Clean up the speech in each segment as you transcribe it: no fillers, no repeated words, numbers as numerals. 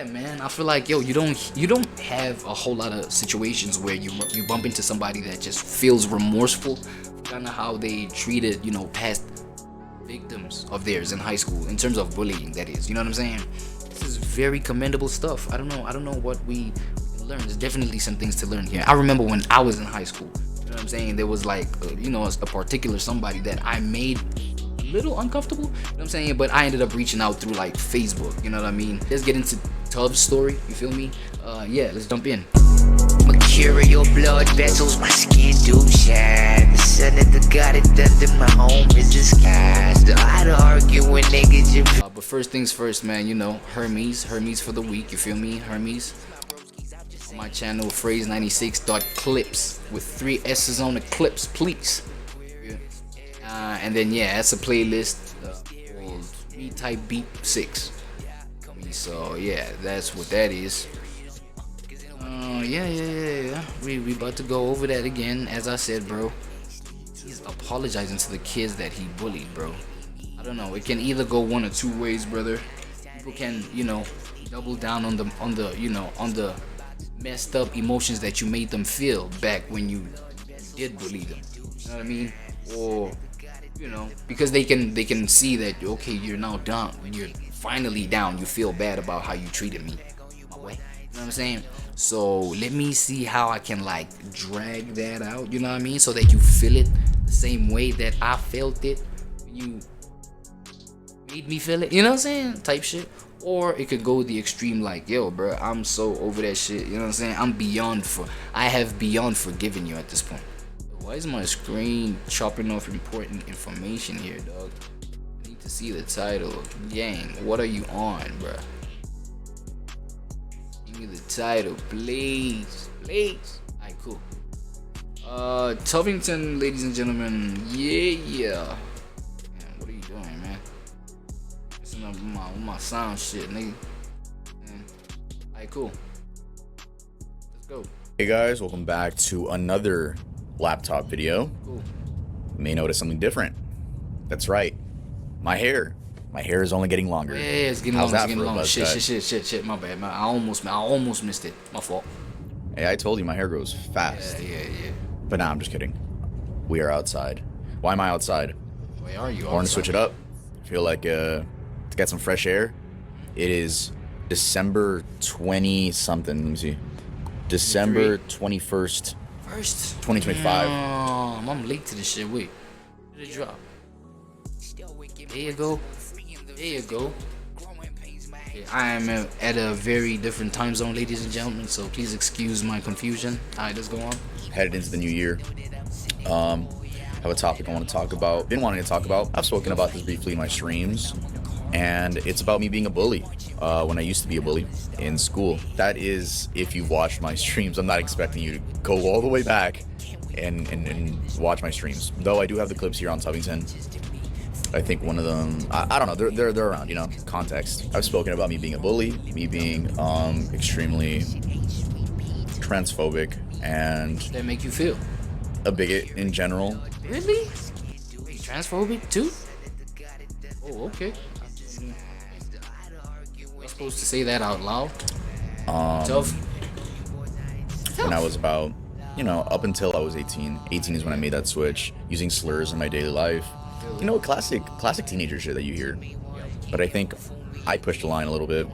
Yeah, man, I feel like, yo, you don't have a whole lot of situations where you bump into somebody that just feels remorseful for kind of how they treated, past victims of theirs in high school, in terms of bullying, that is, you know what I'm saying? This is very commendable stuff. I don't know what we learn. There's definitely some things to learn here. I remember when I was in high school, you know what I'm saying, there was like a particular somebody that I made a little uncomfortable, you know what I'm saying, but I ended up reaching out through like Facebook, you know what I mean? Let's get into Tuv's story, you feel me? Yeah, let's jump in. Mercurial blood vessels, my skin do shine. The sun of the god it under my home is disguised. I don't argue when niggas. But first things first, man, Hermes for the week, you feel me? Hermes. On my channel, phrase96.clips with 3 S's on the clips, please. And then, yeah, that's a playlist called E-Type Beat 6. So, yeah, that's what that is. Yeah. We about to go over that again. As I said, bro, he's apologizing to the kids that he bullied, bro. I don't know. It can either go one or two ways, brother. People can, double down on the messed up emotions that you made them feel back when you did bully them. You know what I mean? Or, because they can see that, okay, you're now down. You're finally down. You feel bad about how you treated me. My way. You know what I'm saying? So let me see how I can like drag that out, you know what I mean? So that you feel it the same way that I felt it when you made me feel it, you know what I'm saying? Type shit. Or it could go the extreme like, yo, bro, I'm so over that shit, you know what I'm saying? I have beyond forgiven you at this point. Why is my screen chopping off important information here, dog? I need to see the title. Gang, what are you on, bro? The title, please. Alright, cool. Tuvington, ladies and gentlemen. Yeah. Man, what are you doing, man? Listen up with my sound shit, nigga. Alright, cool. Let's go. Hey guys, welcome back to another laptop video. Cool. You may notice something different. That's right. My hair is only getting longer. Yeah, it's getting How's long. that It's getting for a long. buzz cut? Shit. My bad. I almost missed it. My fault. Hey, I told you my hair grows fast. Yeah. But nah, I'm just kidding. We are outside. Why am I outside? Where are you? I want to switch it up. I feel like to get some fresh air. It is December 20 something. Let me see. December 21st, 2025. I'm late to this shit. Wait. Did it drop? There you go. Yeah, I am at a very different time zone, ladies and gentlemen, so please excuse my confusion. Alright, let's go on. Headed into the new year. Have a topic I want to talk about. Been wanting to talk about. I've spoken about this briefly in my streams, and it's about me being a bully when I used to be a bully in school. That is, if you've watched my streams. I'm not expecting you to go all the way back and watch my streams, though I do have the clips here on Tuvington. I think one of them, I don't know, they're around, context. I've spoken about me being a bully, me being extremely transphobic, and That make you feel? a bigot in general. Really? Wait, transphobic too? Oh, okay. I'm supposed to say that out loud? Tough. When I was about, up until I was 18. 18 is when I made that switch, using slurs in my daily life. Classic teenager shit that you hear. But I think I pushed the line a little bit,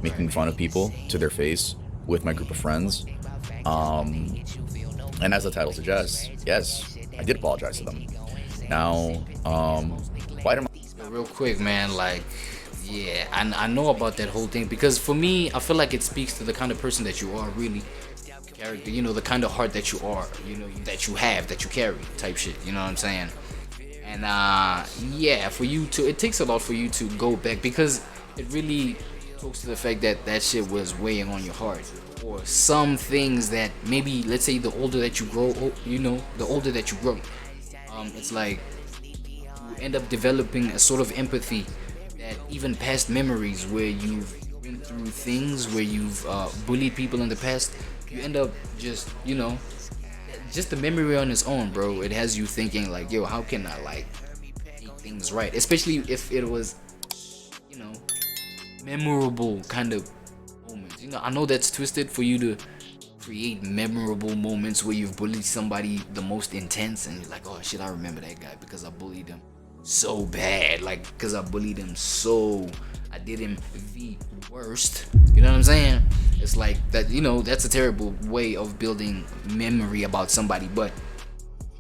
making fun of people to their face with my group of friends. And as the title suggests, yes, I did apologize to them. Now, why am I? Real quick, man, like, yeah, I know about that whole thing because for me, I feel like it speaks to the kind of person that you are, really. Character, the kind of heart that you are, that you have, that you carry, type shit, you know what I'm saying? And yeah, it takes a lot for you to go back because it really talks to the fact that that shit was weighing on your heart, or some things that maybe, let's say, the older that you grow, it's like you end up developing a sort of empathy that even past memories where you've been through things, where you've bullied people in the past, you end up just the memory on its own, bro. It has you thinking like, yo, how can I like make things right? Especially if it was, memorable kind of You know, I know that's twisted for you to create memorable moments where you've bullied somebody the most intense, and you're like, oh shit, I remember that guy because I bullied him so bad, like because I bullied him so, I did him the worst. You know what I'm saying? It's like that, you know, that's a terrible way of building memory about somebody. But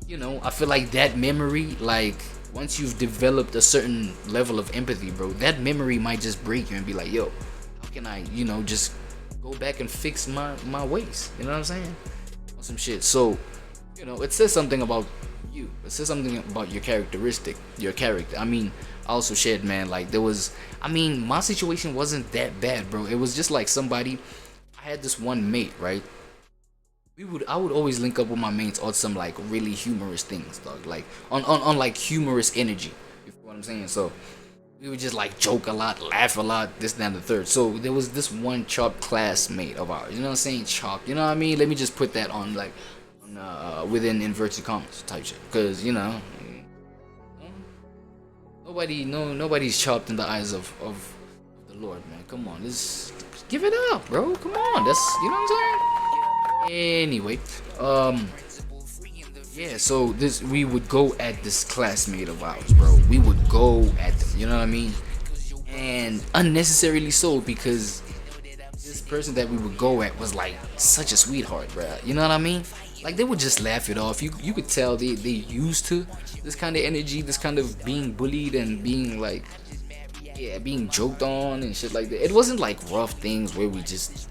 you know, I feel like that memory, like once you've developed a certain level of empathy, bro, that memory might just break you and be like, yo, how can I, you know, just go back and fix my ways? You know what I'm saying? Or some shit. So, you know, it says something about you. It says something about your characteristic, your character. I mean, I also shared, man, like there was, I mean, my situation wasn't that bad, bro. It was just like somebody, I had this one mate, right? I would always link up with my mates on some like really humorous things, dog. Like on like humorous energy. You feel what I'm saying? So we would just like joke a lot, laugh a lot, this, that, and the third. So there was this one chalk classmate of ours. You know what I'm saying? Chalk. You know what I mean? Let me just put that on like within inverted commas type shit. Cause you know, nobody's chopped in the eyes of the Lord, man. Come on, let's give it up, bro. Come on, that's, you know what I'm saying? Anyway, yeah, so we would go at this classmate of ours, bro. We would go at them, you know what I mean? And unnecessarily so, because this person that we would go at was like such a sweetheart, bro. You know what I mean? Like they would just laugh it off. You could tell they used to this kind of energy, this kind of being bullied and being like, yeah, being joked on and shit like that. It wasn't like rough things where we just,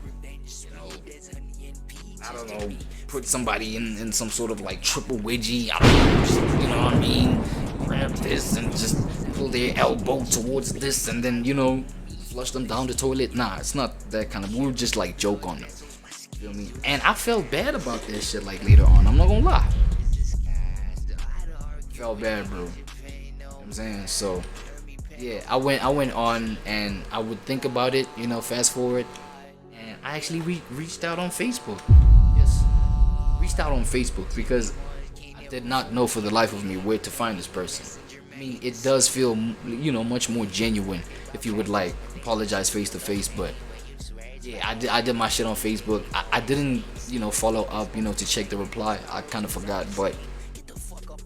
I don't know, put somebody in some sort of like triple wedgie, I don't know, you know what I mean? Grab this and just pull their elbow towards this and then, you know, flush them down the toilet. Nah, it's not that kind of, we would just like joke on them. You feel me? And I felt bad about that shit like later on, I'm not gonna lie. Felt bad, bro. You know what I'm saying? So yeah, I went on and I would think about it, you know, fast forward, and I actually reached out on Facebook. Reached out on Facebook because I did not know for the life of me where to find this person. I mean, it does feel, you know, much more genuine if you would like apologize face to face. But yeah, I did my shit on Facebook. I didn't, you know, follow up, you know, to check the reply. I kind of forgot, but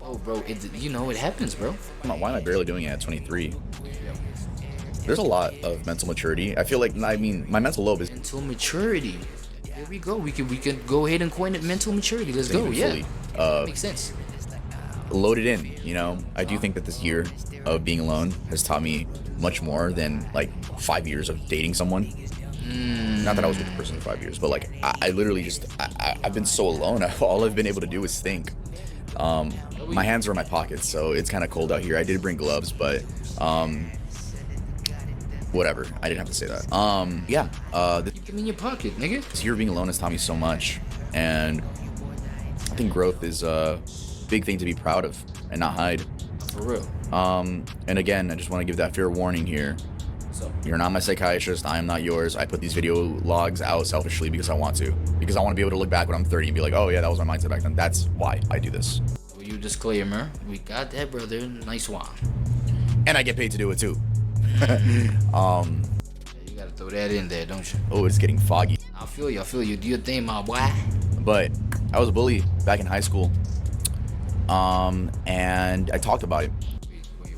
oh, bro, you know, it happens, bro. Why am I barely doing it at 23? There's a lot of mental maturity. I feel like, I mean, my mental lobe is mental maturity. Here we go. We could go ahead and coin it mental maturity. Let's go. Yeah, makes sense. Loaded in, you know. I do think that this year of being alone has taught me much more than like 5 years of dating someone. Not that I was with the person for 5 years, but like I literally just I've been so alone. All I've been able to do is think. My hands are in my pockets, so it's kind of cold out here. I did bring gloves, but whatever, I didn't have to say that. Yeah, Keep them in your pocket, nigga. this year being alone has taught me so much, and I think growth is a big thing to be proud of and not hide. For real. And again, I just want to give that fair warning here. So You're not my psychiatrist, I am not yours. I put these video logs out selfishly because I want to. Because I want to be able to look back when I'm 30 and be like, oh yeah, that was my mindset back then. That's why I do this. you disclaimer, we got that, brother. Nice one. And I get paid to do it too. You gotta throw that in there, don't you? Oh, it's getting foggy. I feel you. Do your thing, my boy. But I was a bully back in high school. And I talked about it.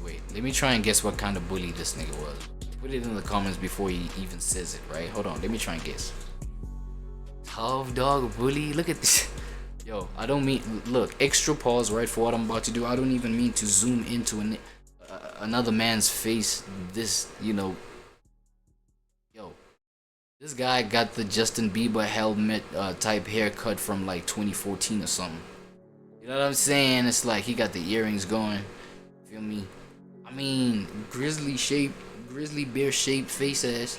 Wait. Let me try and guess what kind of bully this nigga was. Put it in the comments before he even says it, right? Hold on, let me try and guess. Tough dog bully. Look at this. Yo, I don't mean, look, extra pause right for what I'm about to do. I don't even mean to zoom into another man's face. This, you know, yo, this guy got the Justin Bieber helmet type haircut from like 2014 or something. You know what I'm saying? It's like he got the earrings going. Feel me? I mean, grizzly bear shaped face ass.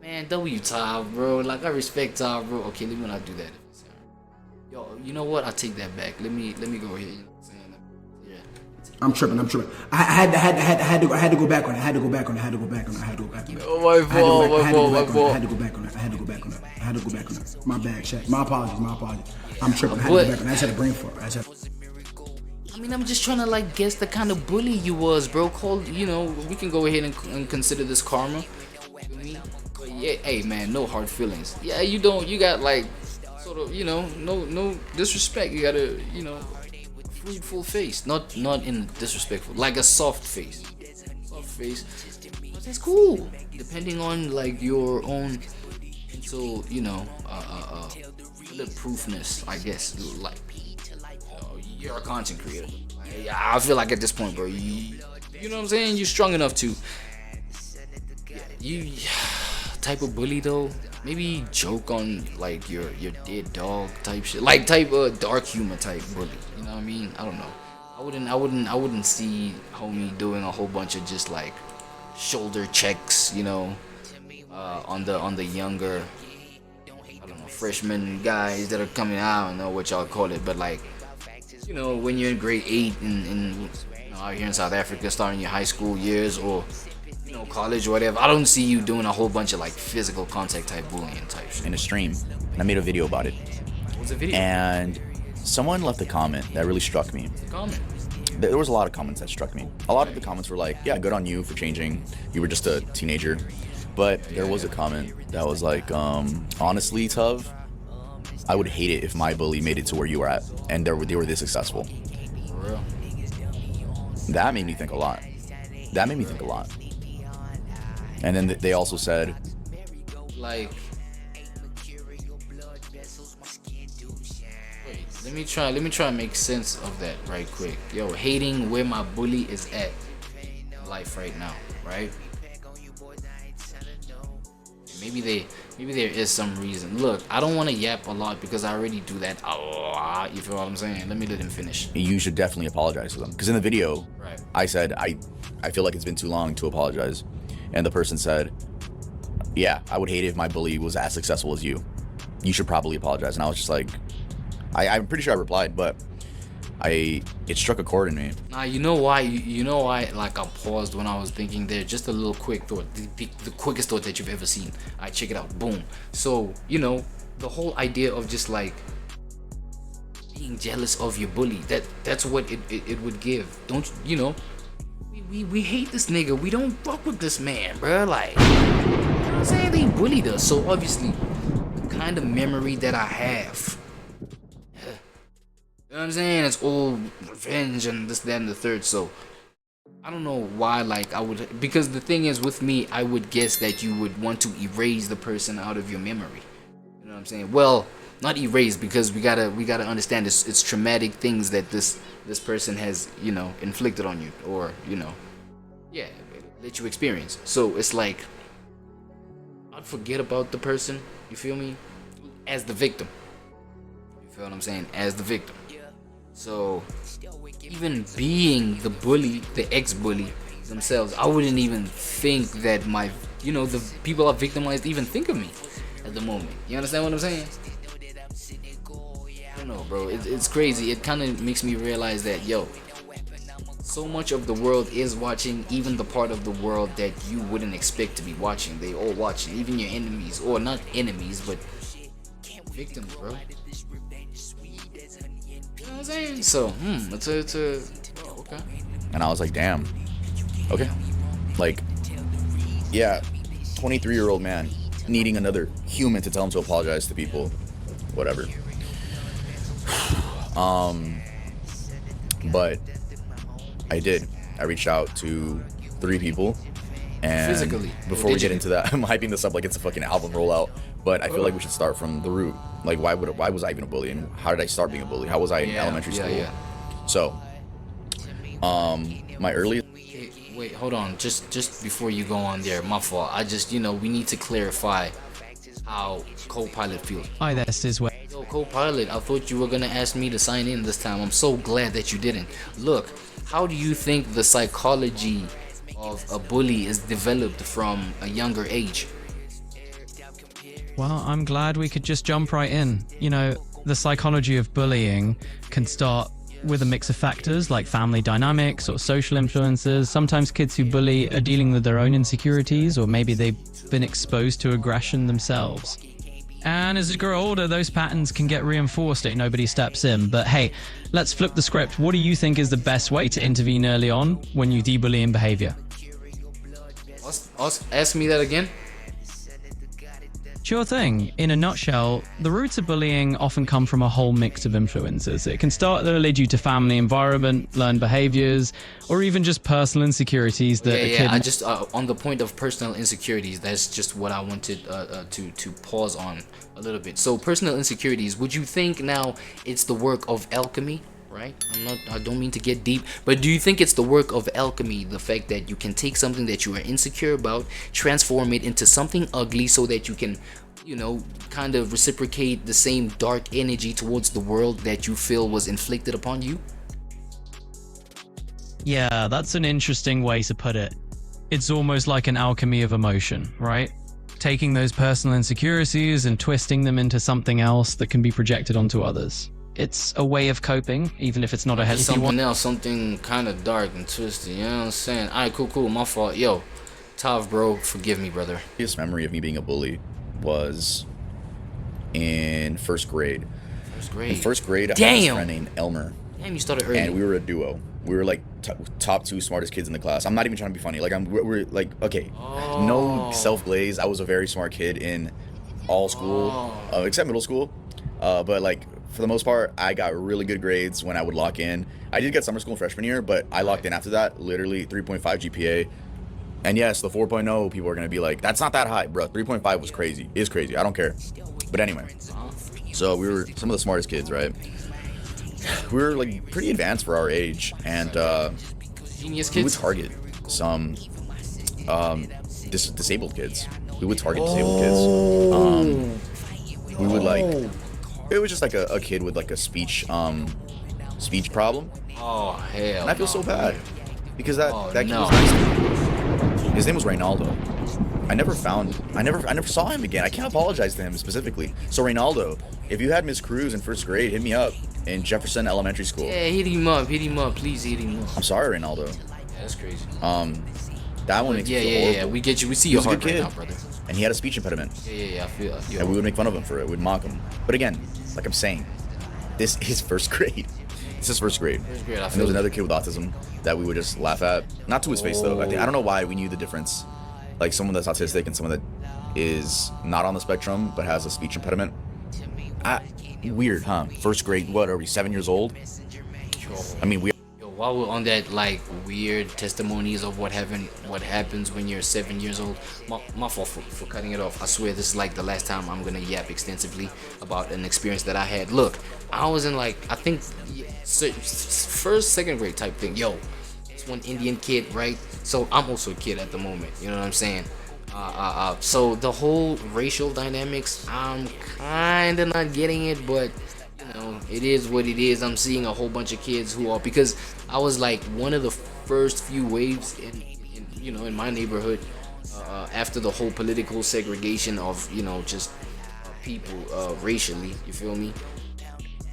Man, W Tav, bro. Like, I respect Tav, bro. Okay, let me not do that. Yo, you know what? I'll take that back. Let me go here. You know what I'm saying? Yeah. I'm tripping. I had to go back on it. I had to go back on it. Oh, my fault. I had to go back on it. My bad, check. My apologies. I'm tripping. I had to go back on it. I just had a brain fart. I mean, I'm just trying to like guess the kind of bully you was, bro. You know, we can go ahead and consider this karma. me. But yeah, hey man, no hard feelings. Yeah, you got like sort of, you know, no disrespect. You got a, you know, fruitful face, not in disrespectful, like a soft face. Soft face. But that's cool. Depending on like your own mental, you know, bulletproofness, I guess. Like, you're a content creator. I feel like at this point, bro, you know what I'm saying? You're strong enough to. You type of bully though. Maybe joke on like your dead dog type shit, like type of dark humor type bully. You know what I mean? I don't know. I wouldn't see homie doing a whole bunch of just like shoulder checks, you know, on the younger, I don't know, freshman guys that are coming out. I don't know what y'all call it, but like, you know, when you're in grade 8 in you know, out here in South Africa, starting your high school years or, you know, college or whatever, I don't see you doing a whole bunch of like physical contact type bullying type shit. In a stream, and I made a video about it. What's the video? And someone left a comment that really struck me. Comment. There was a lot of comments that struck me. A lot of the comments were like, yeah, good on you for changing. You were just a teenager. But there was a comment that was like, honestly, Tuv, I would hate it if my bully made it to where you were at and they were this successful. For real. That made me think a lot. And then they also said, like, wait, let me try and make sense of that right quick. Yo, hating where my bully is at in life right now, right? Maybe there is some reason. Look, I don't want to yap a lot because I already do that a lot. You feel what I'm saying? Let him finish. you should definitely apologize to them. Because in the video, right, I said, I feel like it's been too long to apologize. And the person said, yeah, I would hate it if my bully was as successful as you. You should probably apologize. And I was just like, I'm pretty sure I replied, but it struck a chord in me. Nah, you know why? You know why? Like, I paused when I was thinking there. Just a little quick thought, the quickest thought that you've ever seen. I check it out. Boom. So, you know, the whole idea of just like being jealous of your bully. That's what it would give. Don't you know? We hate this nigga. We don't fuck with this man, bro. Like, you know what I'm saying? They bullied us. So obviously, the kind of memory that I have. You know what I'm saying? It's all revenge and this, that, and the third. So I don't know why, like, I would, because the thing is with me, I would guess that you would want to erase the person out of your memory. You know what I'm saying? Well, not erase, because we gotta understand it's traumatic things that this person has, you know, inflicted on you, or, you know, yeah, let you experience. So it's like, I'd forget about the person, you feel me, as the victim. You feel what I'm saying? As the victim. So even being the bully, the ex-bully themselves, I wouldn't even think that my, you know, the people I victimized even think of me at the moment. You understand what I'm saying? I don't know, bro. It's crazy. It kind of makes me realize that, yo, so much of the world is watching, even the part of the world that you wouldn't expect to be watching. They all watching, even your enemies, or not enemies, but victims, bro. You know what I'm saying? So, it's a oh, okay. And I was like, damn. Okay. Like, yeah, 23-year-old man needing another human to tell him to apologize to people. Whatever. But I did. I reached out to 3 people. And physically, before we get into that, I'm hyping this up like it's a fucking album rollout. But I feel like we should start from the root. Like, why was I even a bully, and how did I start being a bully? How was I in elementary school? Yeah. So, my earliest. Wait, hold on. Just before you go on there, my fault. I just, you know, we need to clarify how co-pilot feels. Hi there, Sizway. Yo, co-pilot, I thought you were gonna ask me to sign in this time. I'm so glad that you didn't. Look, how do you think the psychology of a bully is developed from a younger age? Well, I'm glad we could just jump right in. You know, the psychology of bullying can start with a mix of factors like family dynamics or social influences. Sometimes kids who bully are dealing with their own insecurities, or maybe they've been exposed to aggression themselves. And as you grow older, those patterns can get reinforced if nobody steps in. But hey, let's flip the script. What do you think is the best way to intervene early on when you debullying behavior? Ask me that again. Sure thing. In a nutshell, the roots of bullying often come from a whole mix of influences. It can start early due to family environment, learned behaviors, or even just personal insecurities that a kid... I just, on the point of personal insecurities, that's just what I wanted to pause on a little bit. So personal insecurities, would you think now it's the work of alchemy? Right? I don't mean to get deep, but do you think it's the work of alchemy, the fact that you can take something that you are insecure about, transform it into something ugly so that you can, you know, kind of reciprocate the same dark energy towards the world that you feel was inflicted upon you? Yeah, that's an interesting way to put it. It's almost like an alchemy of emotion, right? Taking those personal insecurities and twisting them into something else that can be projected onto others. It's a way of coping, even if it's not a healthy something one. Else, something kind of dark and twisted, you know what I'm saying? Alright, cool, my fault. Yo, Tav, bro, forgive me, brother. The earliest memory of me being a bully was in first grade. In first grade, I had a friend named Elmer. Damn, you started early. And we were a duo. We were like top 2 smartest kids in the class. I'm not even trying to be funny. Like we're like, okay, no self-glaze. I was a very smart kid in all school, except middle school. But like, for the most part, I got really good grades when I would lock in. I did get summer school in freshman year, but I locked in after that, literally 3.5 GPA. And yes, the 4.0, people are going to be like, that's not that high, bro. 3.5 was crazy. Is crazy. I don't care. But anyway, so we were some of the smartest kids, right? We were like pretty advanced for our age, and Genius kids? we would target some disabled kids. We would target disabled kids. We would like... It was just like a kid with like a speech problem. Oh hell! And I feel so bad because that kid no. was nice to me. His name was Reynaldo. I never saw him again. I can't apologize to him specifically. So Reynaldo, if you had Miss Cruz in first grade, hit me up in Jefferson Elementary School. Yeah, hit him up, please hit him up. I'm sorry, Reynaldo. Yeah, that's crazy. That one makes me feel horrible. Yeah. We get you. We see your heart right now, brother. And he had a speech impediment. Yeah. I feel. And we would make fun of him for it. We'd mock him. But again, like I'm saying, this is first grade. This is first grade. First grade, I and feel there was another kid with autism that we would just laugh at. Not to his face though. I don't know why we knew the difference. Like someone that's autistic and someone that is not on the spectrum but has a speech impediment. Weird, huh? First grade. What are we? 7 years old? I mean, While we're on that, like, weird testimonies of what happens when you're 7 years old, my fault for cutting it off. I swear this is like the last time I'm gonna yap extensively about an experience that I had. Look, I was in like, I think first, second grade type thing. Yo, this one Indian kid, right? So I'm also a kid at the moment, you know what I'm saying? So the whole racial dynamics, I'm kinda not getting it, but you know, it is what it is. I'm seeing a whole bunch of kids who are, because I was like one of the first few waves in my neighborhood after the whole political segregation of, you know, just people racially, you feel me?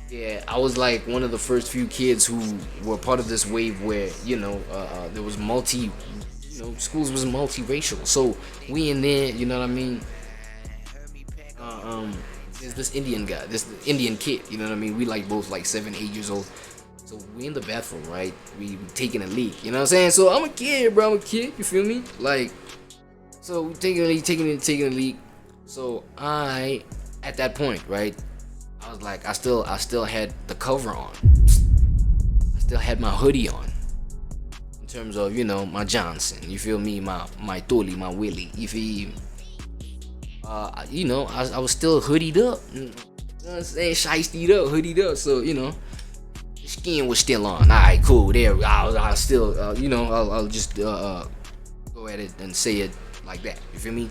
Yeah, I was like one of the first few kids who were part of this wave where, you know, there was schools was multiracial. So we in there, you know what I mean? There's this Indian guy, this Indian kid, you know what I mean? We like both like 7, 8 years old. So we in the bathroom, right? We taking a leak, you know what I'm saying? So I'm a kid, bro, I'm a kid, you feel me? Like, so we taking a leak. So at that point, right? I was like, I still had the cover on. I still had my hoodie on. In terms of, you know, my Johnson, you feel me? My Tolly, my Willie, you feel me? You know, I was still hoodied up. You know what I'm saying? Shiesty up, hoodied up. So, you know, the skin was still on. Alright, cool. There, I'll still, you know, I'll just go at it and say it like that. You feel me?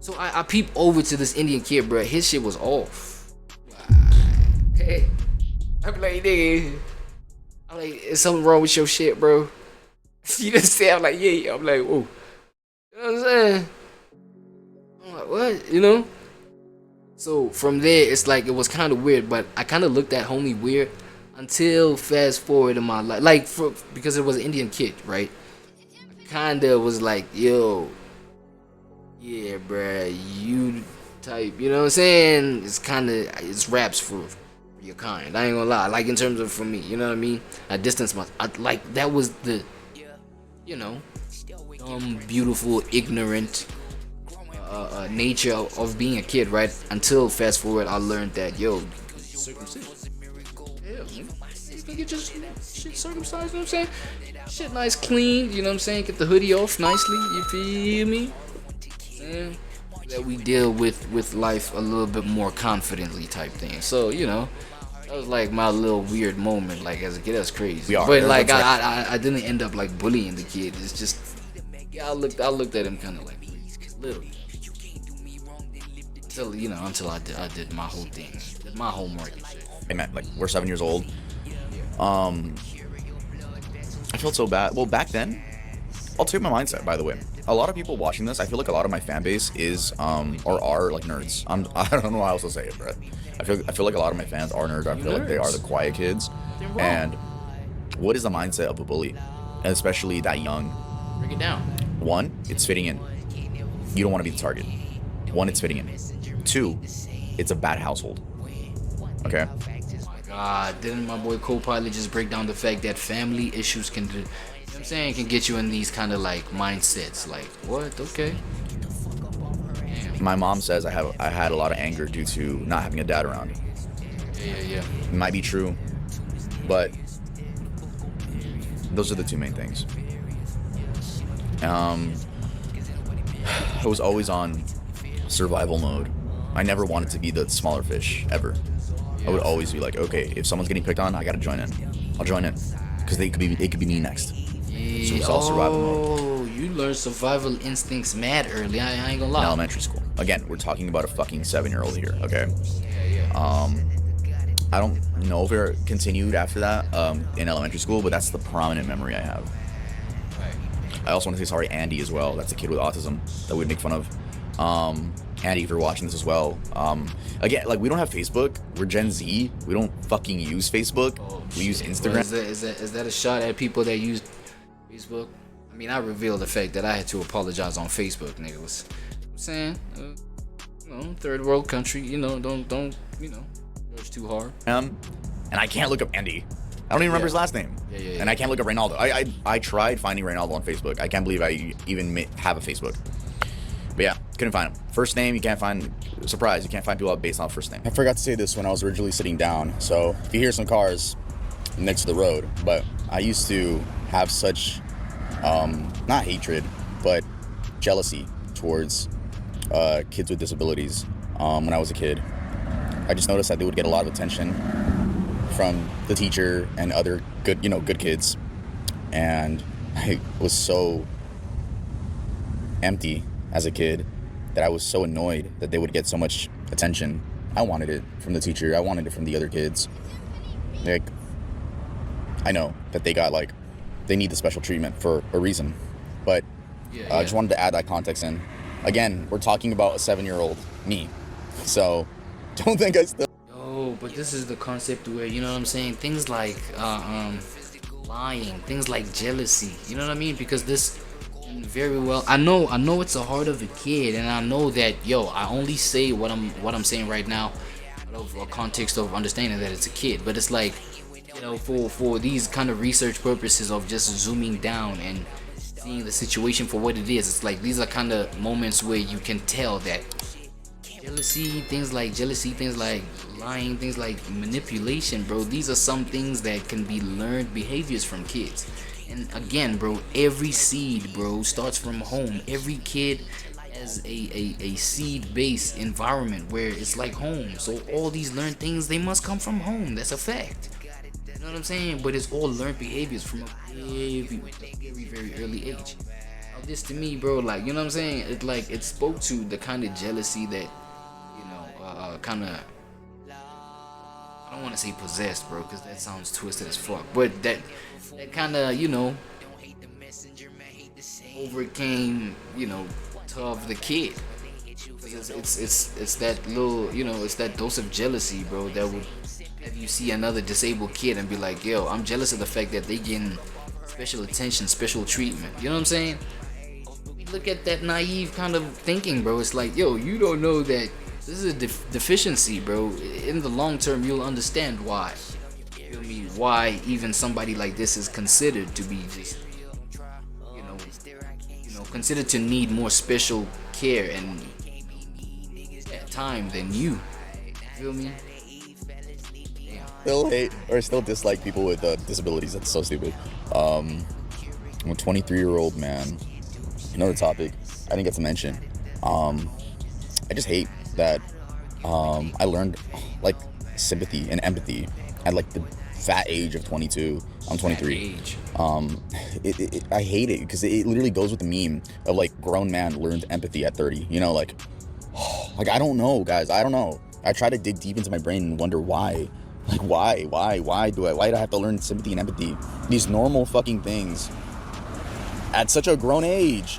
So I peep over to this Indian kid, bro. His shit was off. Hey, I'm like, nigga. I'm like, is something wrong with your shit, bro? You just say, I'm like, yeah. I'm like, whoa. You know what I'm saying? I'm like, what? You know? So from there, it's like, it was kind of weird, but I kind of looked at homie weird until fast forward in my life. Like, because it was an Indian kid, right? I kind of was like, yo, yeah, bruh, you type, you know what I'm saying? It's raps for your kind. I ain't gonna lie. Like, in terms of for me, you know what I mean? I distanced myself. Like, that was the, you know, dumb, beautiful, ignorant nature of being a kid, right? Until fast forward, I learned that circumcision. Yeah, you can get your shit circumcised. You know what I'm saying? Shit nice, clean. You know what I'm saying? Get the hoodie off nicely. You feel me? And that we deal with life a little bit more confidently, type thing. So that was like my little weird moment, like as a kid. That's crazy. But like I didn't end up like bullying the kid. It's just I looked at him kind of like little. Until I did my whole thing, did my homework and shit. Hey man, like we're 7 years old. I felt so bad. Well, back then, I'll tell you my mindset. By the way, a lot of people watching this, I feel like a lot of my fan base is or are like nerds. I don't know how else to say it, bro. I feel like a lot of my fans are nerds. I feel like they are the quiet kids. And what is the mindset of a bully, especially that young? Break it down. 1, it's fitting in. You don't want to be the target. 1, it's fitting in. 2, it's a bad household. Okay. Oh my God, didn't my boy Co-Pilot just break down the fact that family issues can do, you know what I'm saying, can get you in these kind of like mindsets? Like what? Okay. Damn. My mom says I had a lot of anger due to not having a dad around. Yeah. It might be true, but those are the 2 main things. I was always on survival mode. I never wanted to be the smaller fish ever. I would always be like, okay, if someone's getting picked on, I gotta join in. I'll join in because it could be me next. So it's all survival mode. Oh, you learned survival instincts mad early. I ain't gonna lie. In elementary school. Again, we're talking about a fucking 7-year-old here. Okay. Yeah. I don't know if it continued after that in elementary school, but that's the prominent memory I have. I also want to say sorry, Andy, as well. That's a kid with autism that we'd make fun of. Andy, if you're watching this as well. Again, like, we don't have Facebook. We're Gen Z. We don't fucking use Facebook. We use Instagram. Well, is that a shot at people that use Facebook? I mean, I revealed the fact that I had to apologize on Facebook, niggas. I'm saying, third world country, don't judge too hard. And I can't look up Andy. I don't even remember his last name. Yeah. And I can't look up Reynaldo. I tried finding Reynaldo on Facebook. I can't believe I even have a Facebook. But yeah, couldn't find him. First name, you can't find. Surprise, you can't find people based on first name. I forgot to say this when I was originally sitting down. So if you hear some cars next to the road, but I used to have such, not hatred, but jealousy towards kids with disabilities when I was a kid. I just noticed that they would get a lot of attention from the teacher and other good kids, and I was so empty as a kid that I was so annoyed that they would get so much attention. I wanted it from the teacher. I wanted it from the other kids. Like, I know that they need the special treatment for a reason, but I just wanted to add that context in. Again, we're talking about a 7-year-old me, so don't think I still. But this is the concept where, you know what I'm saying, things like lying, things like jealousy, you know what I mean? Because this very well, I know it's a heart of a kid, and I know that I only say what I'm saying right now out of a context of understanding that it's a kid, but it's like, for these kind of research purposes of just zooming down and seeing the situation for what it is, it's like these are kind of moments where you can tell that jealousy, things like lying, things like manipulation, bro, these are some things that can be learned behaviors from kids. And again, bro, every seed, bro, starts from home. Every kid has a seed-based environment where it's like home. So all these learned things, they must come from home. That's a fact. You know what I'm saying? But it's all learned behaviors from a very, very early age. Now, this to me, bro, like, you know what I'm saying? It spoke to the kind of jealousy that, kind of, I don't want to say possessed, bro, because that sounds twisted as fuck. But that kind of, overcame, of the kid. It's that little, it's that dose of jealousy, bro, that would have you see another disabled kid and be like, I'm jealous of the fact that they getting special attention, special treatment. You know what I'm saying? Look at that naive kind of thinking, bro. It's like, you don't know that this is a deficiency, bro. In the long term, you'll understand why. You feel me? Why even somebody like this is considered to be just, considered to need more special care and time than you. Feel me? Still hate or still dislike people with disabilities. That's so stupid. I'm a 23-year-old man. Another topic I didn't get to mention. I just hate that I learned like sympathy and empathy at like the fat age of 22. I'm 23. I hate it because it literally goes with the meme of like grown man learned empathy at 30. You know, like I don't know, guys. I don't know. I try to dig deep into my brain and wonder why. Like why do I have to learn sympathy and empathy? These normal fucking things at such a grown age.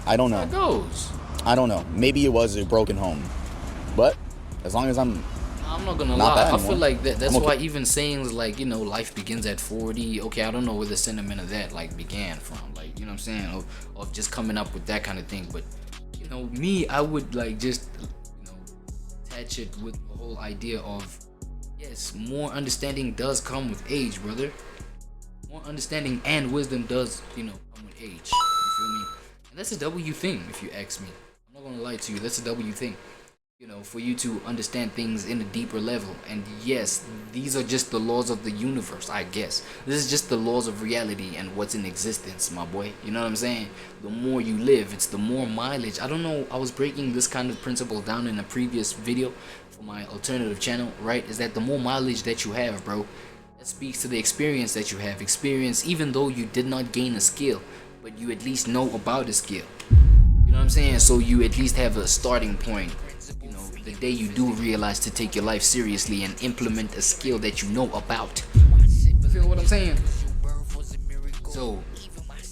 I don't know. It goes. I don't know. Maybe it was a broken home, but as long as I'm not gonna lie. I feel like that's why even sayings like, you know, life begins at 40. Okay, I don't know where the sentiment of that like began from. Like, you know what I'm saying, of just coming up with that kind of thing. But you know, me, I would like just, you know, attach it with the whole idea of, yes, more understanding does come with age, brother. More understanding and wisdom does, you know, come with age. You feel me? And that's a W thing, if you ask me. I'm not gonna lie to you. That's a W thing. You know, for you to understand things in a deeper level. And yes, these are just the laws of the universe, I guess. This is just the laws of reality and what's in existence, my boy. You know what I'm saying? The more you live, it's the more mileage. I don't know, I was breaking this kind of principle down in a previous video for my alternative channel, right? Is that the more mileage that you have, bro, that speaks to the experience that you have. Experience, even though you did not gain a skill, but you at least know about a skill. You know what I'm saying? So you at least have a starting point. You know, the day you do realize to take your life seriously and implement a skill that you know about. You feel what I'm saying? So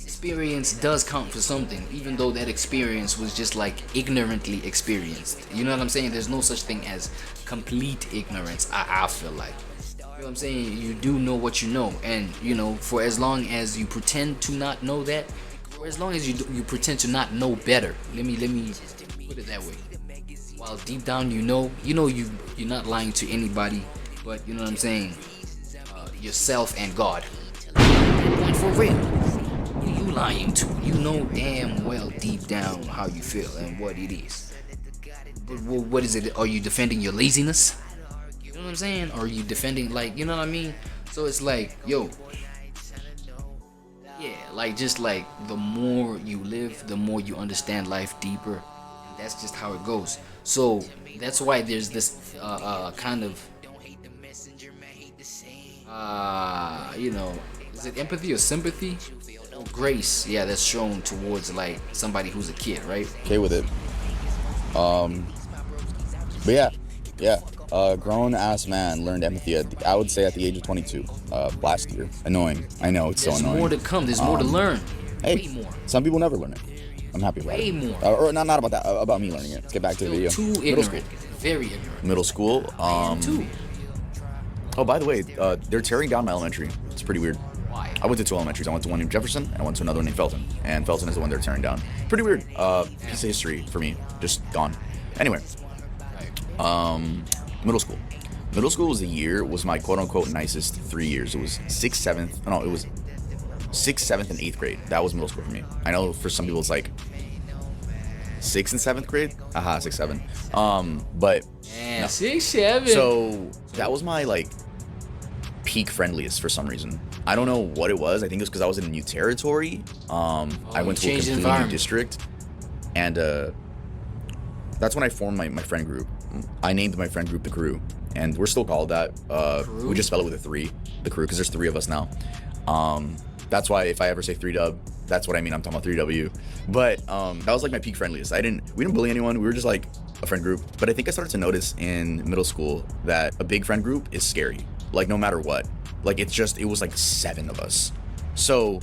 experience does count for something, even though that experience was just like ignorantly experienced. You know what I'm saying? There's no such thing as complete ignorance, I feel like. You know what I'm saying? You do know what you know, and you know, for as long as you pretend to not know that, or as long as you pretend to not know better, let me put it that way. While deep down you're not lying to anybody, but you know what I'm saying, yourself and God. And for real, who you lying to? You know damn well deep down how you feel and what it is. But what is it? Are you defending your laziness? You know what I'm saying? Or are you defending, like, you know what I mean? So it's like, yo, yeah, like, just like the more you live, the more you understand life deeper, and that's just how it goes. So that's why there's this kind of you know, is it empathy or sympathy? Grace, yeah, that's shown towards like somebody who's a kid, right? Okay with it. But yeah, grown ass man learned empathy at, I would say, at the age of 22 last year. Annoying. I know, it's so annoying. There's more to come. There's more to learn. Hey, way more. Some people never learn it. I'm happy about way it. More. Or not about that. About me learning it. Let's get back to the video. Too ignorant. Very ignorant. Middle school. Too. Oh, by the way, they're tearing down my elementary. It's pretty weird. Why? I went to 2 elementaries. I went to one named Jefferson, and I went to another one named Felton. And Felton is the one they're tearing down. Pretty weird. Piece of history for me. Just gone. Anyway. Middle school. Middle school was my quote-unquote nicest 3 years. It was 6th, 7th. No, it was 6th, 7th, and 8th grade. That was middle school for me. I know for some people it's like 6th and 7th grade. Aha, 6, 7. But yeah, no. 6, 7. So that was my like peak friendliest for some reason. I don't know what it was. I think it was because I was in a new territory. I went to a completely new district, and that's when I formed my friend group. I named my friend group the Crew, and we're still called that. We just spell it with a 3, the Crew, because there's 3 of us now. That's why if I ever say 3W, that's what I mean. I'm talking about 3W. But that was like my peak friendliest. We didn't bully anyone. We were just like a friend group. But I think I started to notice in middle school that a big friend group is scary. Like no matter what. Like it was like 7 of us. So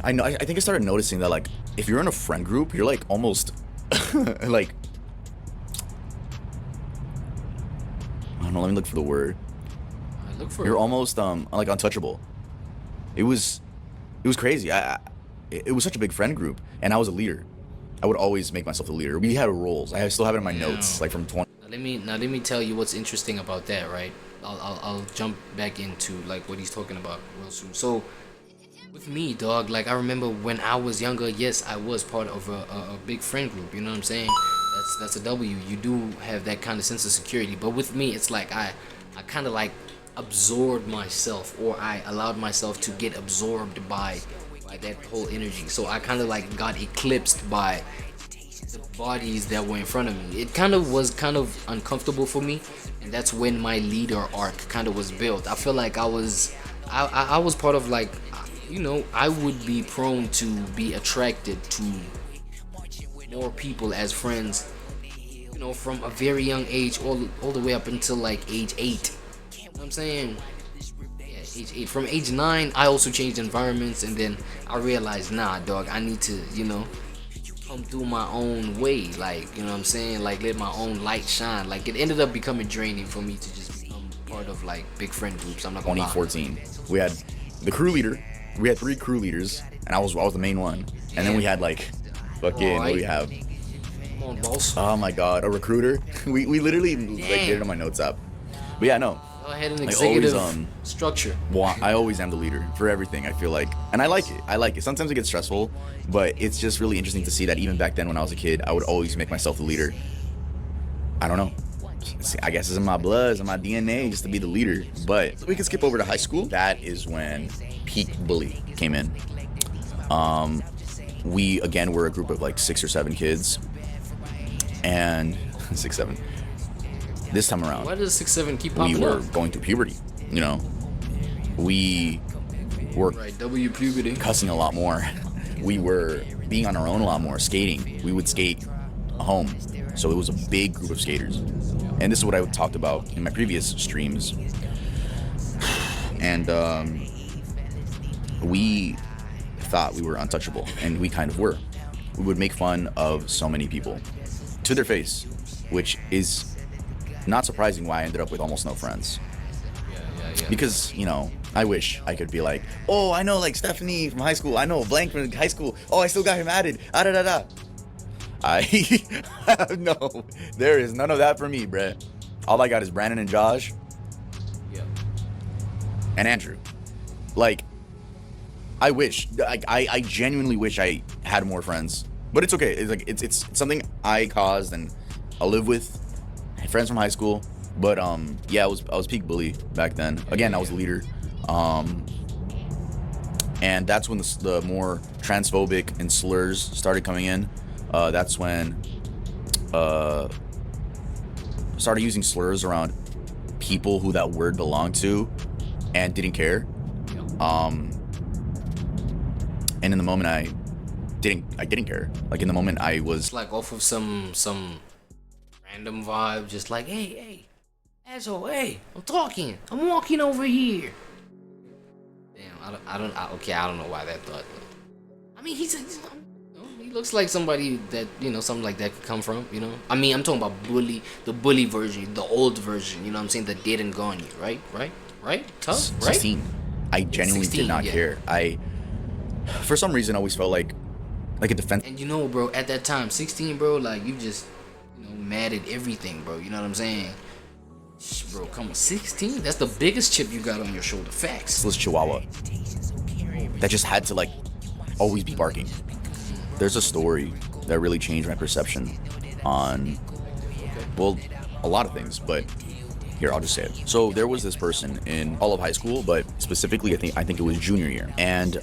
I think I started noticing that like if you're in a friend group, you're like almost like, I don't know, let me look for the word. You're almost like untouchable. It was crazy. It was such a big friend group, and I was a leader. I would always make myself the leader. We had roles. I still have it in my notes, like from 20. Now let me tell you what's interesting about that, right? I'll jump back into like what he's talking about real soon. So with me, dog, like I remember when I was younger, yes, I was part of a big friend group. You know what I'm saying? that's a W. You do have that kind of sense of security. But with me, it's like I kind of like absorbed myself, or I allowed myself to get absorbed by that whole energy. So I kind of like got eclipsed by the bodies that were in front of me. It kind of was kind of uncomfortable for me, and that's when my leader arc kind of was built. I feel like I was part of, like, you know, I would be prone to be attracted to more people as friends, you know, from a very young age all the way up until like age 8. You know what I'm saying? Yeah, age 8. From age 9, I also changed environments, and then I realized, nah, dog, I need to, you know, come through my own way, like, you know what I'm saying, like, let my own light shine. Like, it ended up becoming draining for me to just become part of like big friend groups. I'm not gonna lie. 2014, we had the crew leader. We had 3 crew leaders, and I was the main one. And then we had like fucking, what do we have? Come on, boss. Oh my god, a recruiter. we literally like did it on my notes app. But yeah, no. I had an Like, executive always, structure. Well, I always am the leader for everything, I feel like. And I like it. I like it. Sometimes it gets stressful, but it's just really interesting to see that even back then when I was a kid, I would always make myself the leader. I don't know. I guess it's in my blood, it's in my DNA just to be the leader. But we can skip over to high school. That is when peak bully came in. We, again, were a group of like 6 or 7 kids. And 6, 7. This time around, Why does 6-7 keep we popping were up? going through puberty, you know. We were Right, W puberty. cussing a lot more. We were being on our own a lot more, skating. We would skate home. So it was a big group of skaters. And this is what I talked about in my previous streams. And we thought we were untouchable, and we kind of were. We would make fun of so many people to their face, which is not surprising why I ended up with almost no friends. Because, you know, I wish I could be like, oh, I know like Stephanie from high school. I know blank from high school. Oh, I still got him added. Ah, da, da, da. No, there is none of that for me, bruh. All I got is Brandon and Josh. Yeah. And Andrew. Like, I wish, I genuinely wish I had more friends. But it's okay. It's like it's something I caused and I'll live with. Friends from high school. But yeah, I was peak bully back then. Again, I was the leader. And that's when the more transphobic and slurs started coming in. That's when started using slurs around people who that word belonged to and didn't care. And in the moment I didn't care. Like in the moment I was It's like off of some random vibe, just like, hey, asshole, hey, I'm walking over here. Damn, I don't know why that thought. I mean, he looks like somebody that, you know, something like that could come from, you know. I mean, I'm talking about the bully version, the old version, you know what I'm saying, the dead and gone you, right? Tough, right? 16. I genuinely 16, did not yeah. care. I, for some reason, always felt like a defense. And you know, bro, at that time, 16, bro, like, you just, you know, mad at everything, bro, you know what I'm saying? Bro, come on, 16? That's the biggest chip you got on your shoulder. Facts. This chihuahua that just had to like always be barking. There's a story that really changed my perception on, well, a lot of things, but here, I'll just say it. So there was this person in all of high school, but specifically I think it was junior year, and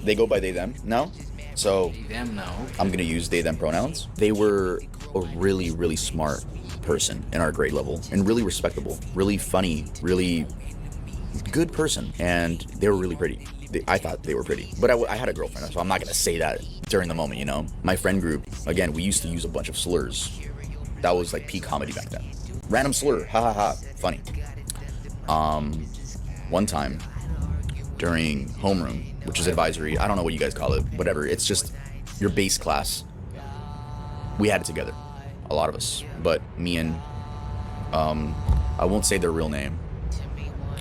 they go by they them now. So Them now. I'm gonna use they them pronouns. They were a really, really smart person in our grade level, and really respectable, really funny, really good person, and they were really pretty. I thought they were pretty, but I had a girlfriend, so I'm not gonna say that during the moment, you know. My friend group, again, we used to use a bunch of slurs. That was like peak comedy back then. Random slur, ha ha ha, funny. One time during homeroom, which is advisory, I don't know what you guys call it, whatever. It's just your base class. We had it together, a lot of us, but me and I won't say their real name.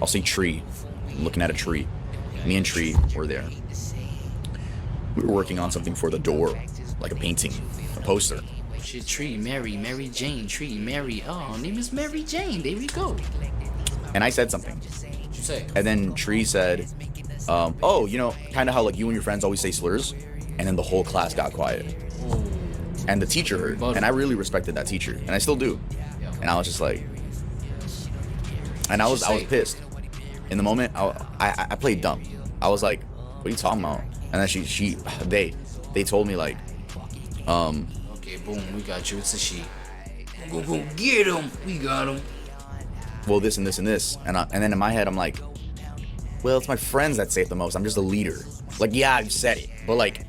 I'll say Tree. I'm looking at a tree. Me and Tree were there. We were working on something for the door, like a painting, a poster. Shit, Tree, Mary Jane, Tree, Mary. Oh, her name is Mary Jane. There we go. And I said something. What you say? And then Tree said, oh, you know, kind of how like you and your friends always say slurs. And then the whole class got quiet. And the teacher heard, and I really respected that teacher, and I still do. And I was just like, and I was pissed. In the moment, I played dumb. I was like, what are you talking about? And then they told me like, okay, boom, we got you. It's a she. Go get him. We got him. Well, this and this and this, and then in my head I'm like, well, it's my friends that say it the most. I'm just a leader. Like, yeah, I've said it, but like,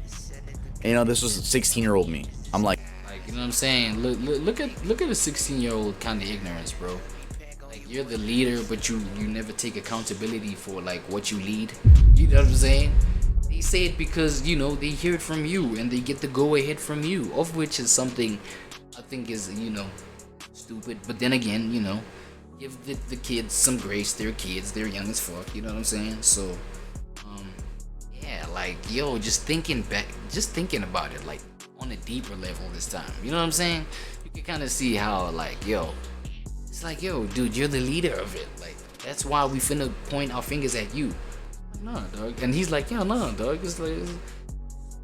you know, this was 16-year-old me. I'm like, you know what I'm saying? Look at a 16-year-old kind of ignorance, bro. Like, you're the leader, but you never take accountability for like what you lead. You know what I'm saying? They say it because, you know, they hear it from you and they get the go ahead from you, of which is something I think is, you know, stupid. But then again, you know, give the kids some grace. They're kids. They're young as fuck. You know what I'm saying? So, yeah, like, yo, just thinking about it, like, on a deeper level this time. You know what I'm saying? You can kind of see how, like, yo, it's like, yo, dude, you're the leader of it. Like, that's why we finna point our fingers at you. Nah, dog. And he's like, yo, nah, dog. It's like,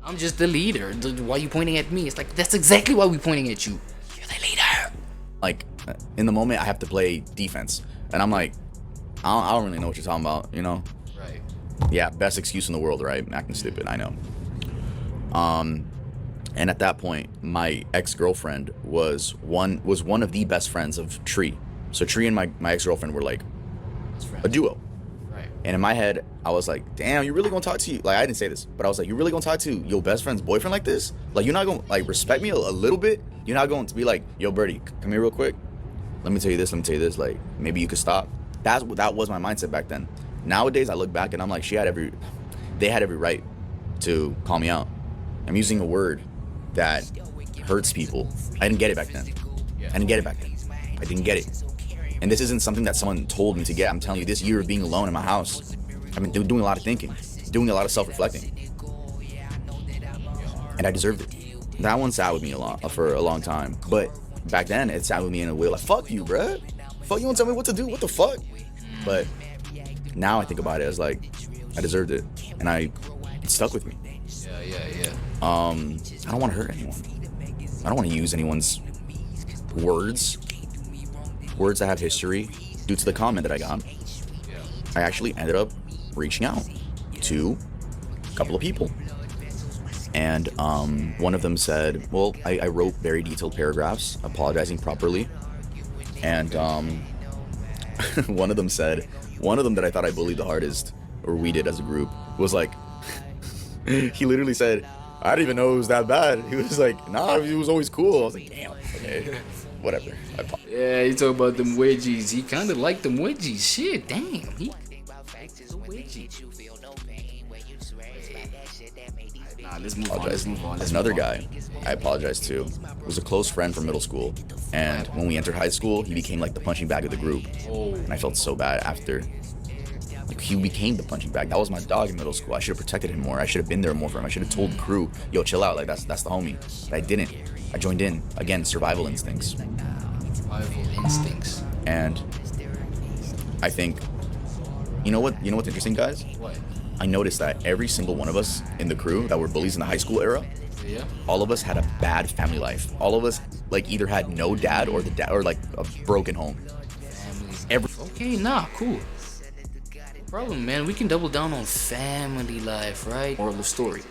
I'm just the leader. Why you pointing at me? It's like, that's exactly why we pointing at you. You're the leader. Like, in the moment, I have to play defense, and I'm like, I don't really know what you're talking about, you know? Right. Yeah, best excuse in the world, right? Acting stupid, I know. And at that point, my ex-girlfriend was one of the best friends of Tree. So Tree and my ex-girlfriend were like a duo. Right. And in my head, I was like, damn, you really gonna talk to you? Like, I didn't say this, but I was like, you really gonna talk to your best friend's boyfriend like this? Like, you're not gonna, like, respect me a little bit? You're not going to be like, yo, Birdie, come here real quick. Let me tell you this. Like, maybe you could stop. That was my mindset back then. Nowadays, I look back and I'm like, they had every right to call me out. I'm using a word that hurts people. I didn't get it back then. I didn't get it. And this isn't something that someone told me to get. I'm telling you, this year of being alone in my house, I've been doing a lot of thinking, doing a lot of self-reflecting. And I deserved it. That one sat with me for a long time. But back then, it sat with me in a way like, fuck you, bruh. Fuck, you won't tell me what to do? What the fuck? But now I think about it as like, I deserved it. And it stuck with me. Yeah. I don't want to hurt anyone. I don't want to use anyone's words that have history due to the comment that I got. I actually ended up reaching out to a couple of people. And one of them said, well, I wrote very detailed paragraphs apologizing properly. And one of them that I thought I bullied the hardest, or we did as a group, was like, he literally said, I didn't even know it was that bad. He was like, nah, it was always cool. I was like, damn, okay, whatever. Yeah, he talk about them wedgies. He kind of liked them wedgies. Shit, damn. He Nah, let's move on. Another guy I apologize to was a close friend from middle school. And when we entered high school, he became like the punching bag of the group. And I felt so bad after. Like, he became the punching bag. That was my dog in middle school. I should have protected him more. I should have been there more for him. I should have told the crew, yo, chill out. Like, that's the homie. But I didn't. I joined in. Again, survival instincts. And I think, you know what's interesting, guys? What? I noticed that every single one of us in the crew that were bullies in the high school era, all of us had a bad family life. All of us like either had no dad or like a broken home. Okay, nah, cool. No problem, man. We can double down on family life, right? Moral of the story.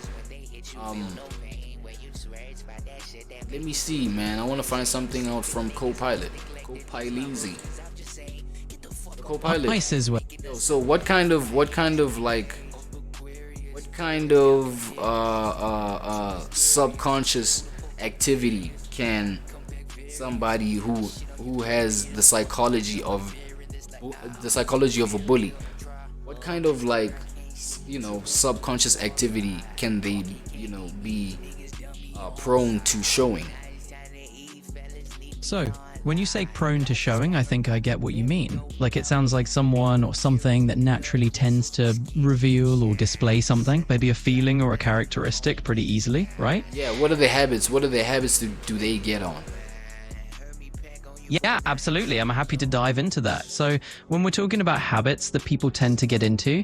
Let me see, man. I want to find something out from Copilot. Copilot. Nice as well. So what kind of subconscious activity can somebody who has the psychology of a bully, what kind of, like, you know, subconscious activity can they, you know, be prone to showing? So, when you say prone to showing, I think I get what you mean. Like, it sounds like someone or something that naturally tends to reveal or display something, maybe a feeling or a characteristic pretty easily, right? Yeah, what are the habits? What are the habits do they get on? Yeah, absolutely. I'm happy to dive into that. So when we're talking about habits that people tend to get into,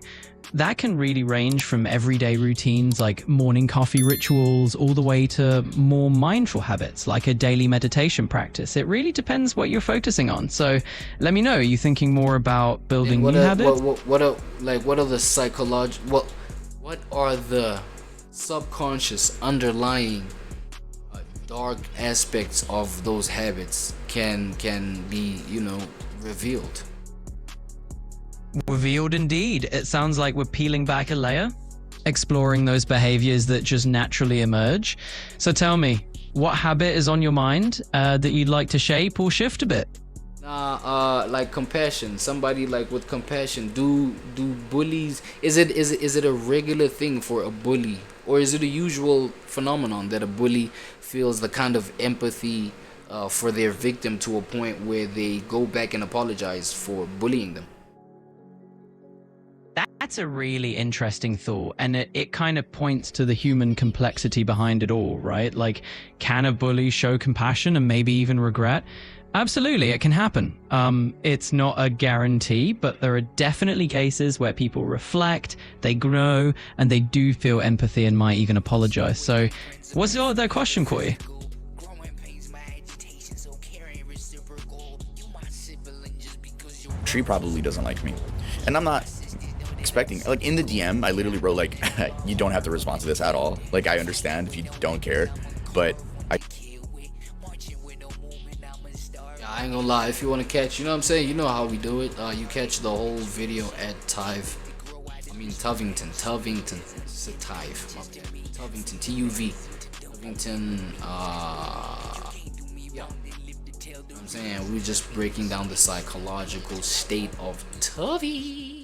that can really range from everyday routines like morning coffee rituals all the way to more mindful habits like a daily meditation practice. It really depends what you're focusing on. So let me know, are you thinking more about building new habits? What are the subconscious underlying dark aspects of those habits can be, you know, revealed? Revealed indeed. It sounds like we're peeling back a layer, exploring those behaviors that just naturally emerge. So tell me, what habit is on your mind that you'd like to shape or shift a bit? Like compassion. Somebody like with compassion. Do bullies? Is it a regular thing for a bully, or is it a usual phenomenon that a bully feels the kind of empathy for their victim to a point where they go back and apologize for bullying them? That's a really interesting thought, and it kind of points to the human complexity behind it all, right? Like, can a bully show compassion and maybe even regret? Absolutely, it can happen. It's not a guarantee, but there are definitely cases where people reflect, they grow, and they do feel empathy and might even apologize. So what's their question, Koi? Tree probably doesn't like me, and I'm not expecting, like, in the DM I literally wrote like you don't have to respond to this at all, like, I understand if you don't care, but I ain't gonna lie, if you want to catch, you know what I'm saying, you know how we do it. You catch the whole video at Tuvington, it's a Tive, Tuvington, TUV, Tuvington, yeah. You know what I'm saying, we're just breaking down the psychological state of Tuvy.